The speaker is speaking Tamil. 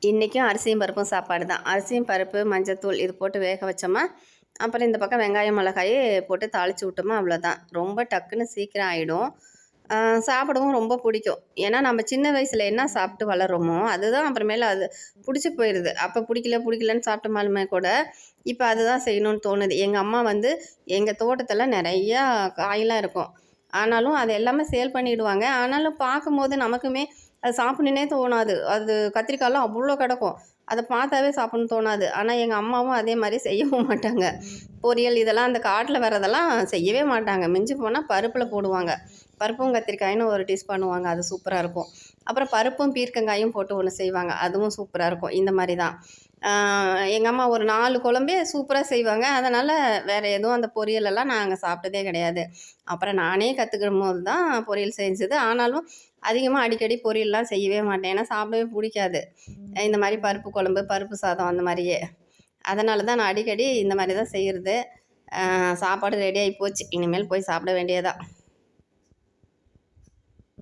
இன்றைக்கும் அரிசியும் பருப்பும் சாப்பாடு தான். அரிசியும் பருப்பு, மஞ்சத்தூள் இது போட்டு வேக வச்சோமா, அப்புறம் இந்த பக்கம் வெங்காயம், மிளகாய் போட்டு தாளித்து விட்டோமா அவ்வளோதான். ரொம்ப டக்குன்னு சீக்கிரம் ஆகிடும். சாப்பிடவும் ரொம்ப பிடிக்கும். ஏன்னா நம்ம சின்ன வயசில் என்ன சாப்பிட்டு வளர்றோமோ அதுதான் அப்புறமேல அது பிடிச்சி போயிடுது. அப்போ பிடிக்கலன்னு சாப்பிட்டோமாலுமே கூட இப்போ அதுதான் செய்யணும்னு தோணுது. எங்கள் அம்மா வந்து எங்கள் தோட்டத்தில் நிறையா காயெலாம் இருக்கும். ஆனாலும் அது எல்லாமே சேல் பண்ணிவிடுவாங்க. ஆனாலும் பார்க்கும்போது நமக்குமே அது சாப்பிடணுன்னே தோணாது. அது கத்திரிக்காய்லாம் அவ்வளோ கிடக்கும். அதை பார்த்தாவே சாப்பிடணும்னு தோணாது. ஆனால் எங்கள் அம்மாவும் அதே மாதிரி செய்யவும் மாட்டாங்க. பொரியல் இதெல்லாம் அந்த காட்டில் வரதெல்லாம் செய்யவே மாட்டாங்க. மிஞ்சி போனால் பருப்பில் போடுவாங்க. பருப்பும் கத்திரிக்காயின்னு ஒரு டிஷ் பண்ணுவாங்க. அது சூப்பராக இருக்கும். அப்புறம் பருப்பும் பீர்க்கங்காயும் போட்டு ஒன்று செய்வாங்க. அதுவும் சூப்பராக இருக்கும். இந்த மாதிரி தான். எங்கள் அம்மா ஒரு 4 குழம்பே சூப்பராக செய்வாங்க. அதனால் வேறு எதுவும் அந்த பொரியலெல்லாம் நாங்கள் சாப்பிட்டதே கிடையாது. அப்புறம் நானே கற்றுக்கும்போது தான் பொரியல் செஞ்சது. ஆனாலும் அதிகமாக அடிக்கடி பொரியல்லாம் செய்யவே மாட்டேன். ஏன்னா சாப்பிடவே பிடிக்காது. இந்த மாதிரி பருப்பு குழம்பு, பருப்பு சாதம் அந்த மாதிரியே. அதனால தான் நான் அடிக்கடி இந்த மாதிரி தான் செய்கிறது. சாப்பாடு ரெடி ஆகி போச்சு. இனிமேல் போய் சாப்பிட வேண்டியது தான்.